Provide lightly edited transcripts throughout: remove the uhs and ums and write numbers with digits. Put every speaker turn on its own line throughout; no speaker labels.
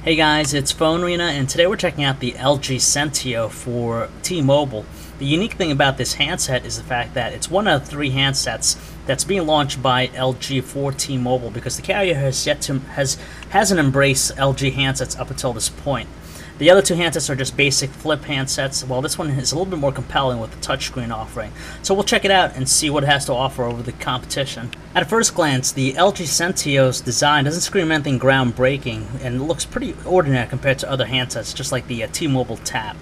Hey guys, it's PhoneArena, and today we're checking out the LG Sentio for T-Mobile. The unique thing about this handset is the fact that it's one of 3 handsets that's being launched by LG for T-Mobile, because the carrier hasn't embraced LG handsets up until this point. The other 2 handsets are just basic flip handsets, while this one is a little bit more compelling with the touchscreen offering. So we'll check it out and see what it has to offer over the competition. At first glance, the LG Sentio's design doesn't scream anything groundbreaking, and it looks pretty ordinary compared to other handsets, just like the T-Mobile Tap.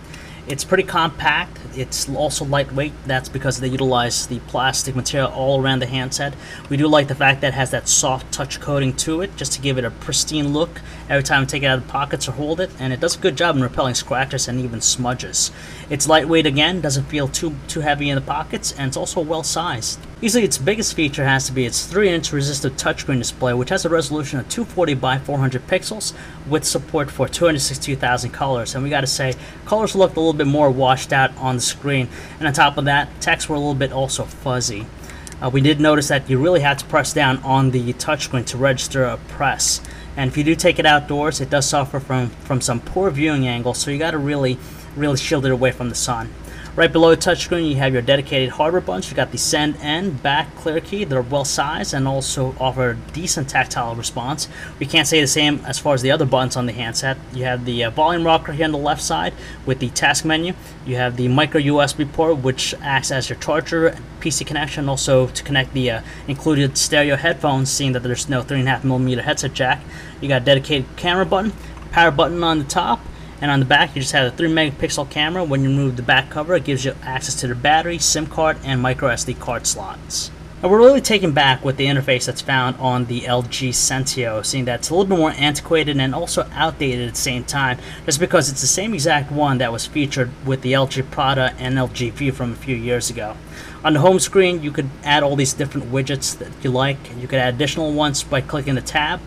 It's pretty compact. It's also lightweight. That's because they utilize the plastic material all around the handset. We do like the fact that it has that soft touch coating to it, just to give it a pristine look every time you take it out of the pockets or hold it, and it does a good job in repelling scratches and even smudges. It's lightweight again, doesn't feel too heavy in the pockets, and it's also well sized. Easily its biggest feature has to be its 3-inch resistive touchscreen display, which has a resolution of 240 by 400 pixels with support for 262,000 colors. And we gotta say, colors looked a little bit more washed out on the screen, and on top of that, text were a little bit also fuzzy. We did notice that you really had to press down on the touchscreen to register a press, and if you do take it outdoors, it does suffer from some poor viewing angles, so you gotta really shield it away from the sun. Right below the touchscreen, you have your dedicated hardware buttons. You got the send and back clear key. They're well sized and also offer a decent tactile response. We can't say the same as far as the other buttons on the handset. You have the volume rocker here on the left side with the task menu. You have the micro USB port, which acts as your charger, PC connection, also to connect the included stereo headphones, seeing that there's no 3.5mm headset jack. You got a dedicated camera button, power button on the top. And on the back, you just have a 3-megapixel camera. When you remove the back cover, it gives you access to the battery, SIM card, and micro SD card slots. And we're really taken back with the interface that's found on the LG Sentio, seeing that it's a little bit more antiquated and also outdated at the same time, just because it's the same exact one that was featured with the LG Prada and LG View from a few years ago. On the home screen, you could add all these different widgets that you like. You could add additional ones by clicking the tab.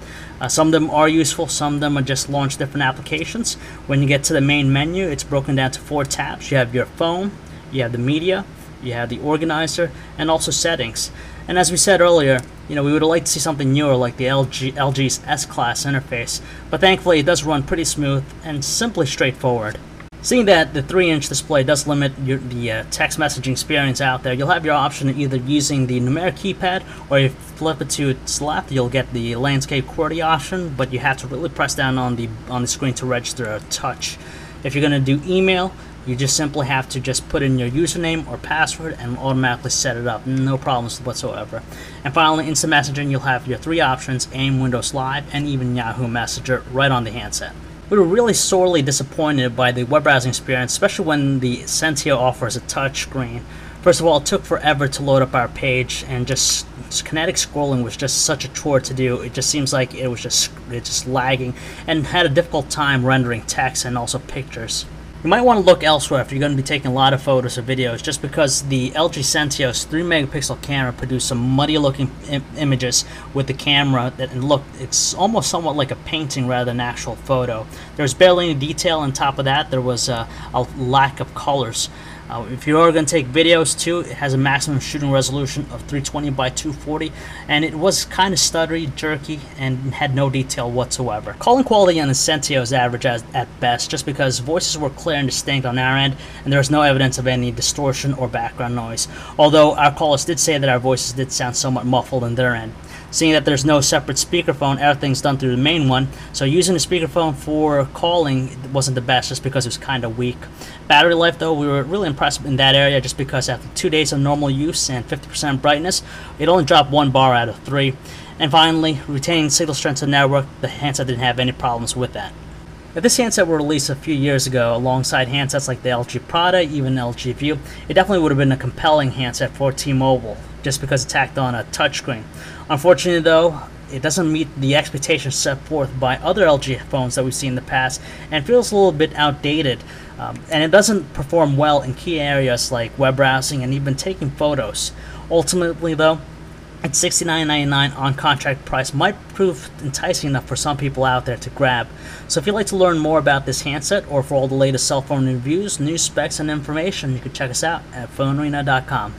Some of them are useful, some of them are just launch different applications. When you get to the main menu, it's broken down to 4 tabs. You have your phone, you have the media, you have the organizer, and also settings. And as we said earlier, we would like to see something newer like the LG's S-Class interface, but thankfully it does run pretty smooth and simply straightforward. Seeing that the 3-inch display does limit the text messaging experience out there, you'll have your option of either using the numeric keypad, or if you flip it to its left, you'll get the landscape QWERTY option, but you have to really press down on the screen to register a touch. If you're going to do email, you just simply have to just put in your username or password and automatically set it up. No problems whatsoever. And finally, instant messaging, you'll have your 3 options: AIM, Windows Live, and even Yahoo Messenger right on the handset. We were really sorely disappointed by the web browsing experience, especially when the Sentio offers a touch screen. First of all, it took forever to load up our page, and just kinetic scrolling was just such a chore to do. It just seems like it was just lagging and had a difficult time rendering text and also pictures. You might want to look elsewhere if you're going to be taking a lot of photos or videos, just because the LG Sentio's 3-megapixel camera produced some muddy looking images with the camera it's almost somewhat like a painting rather than an actual photo. There's barely any detail. On top of that, there was a lack of colors. If you are going to take videos too, it has a maximum shooting resolution of 320 by 240, and it was kind of stuttery, jerky, and had no detail whatsoever. Calling quality on the Sentio is average at best, just because voices were clear and distinct on our end, and there was no evidence of any distortion or background noise, although our callers did say that our voices did sound somewhat muffled on their end. Seeing that there's no separate speakerphone, everything's done through the main one, so using the speakerphone for calling wasn't the best, just because it was kind of weak. Battery life, though, we were really impressed in that area, just because after 2 days of normal use and 50% brightness, it only dropped 1 bar out of 3. And finally, retaining signal strength to the network, the handset didn't have any problems with that. If this handset were released a few years ago alongside handsets like the LG Prada, even LG View, it definitely would have been a compelling handset for T-Mobile, just because it tacked on a touchscreen. Unfortunately, though, it doesn't meet the expectations set forth by other LG phones that we've seen in the past, and feels a little bit outdated. And it doesn't perform well in key areas like web browsing and even taking photos. Ultimately, though, at $69.99 on contract price might prove enticing enough for some people out there to grab. So if you'd like to learn more about this handset, or for all the latest cell phone reviews, news, specs, and information, you can check us out at PhoneArena.com.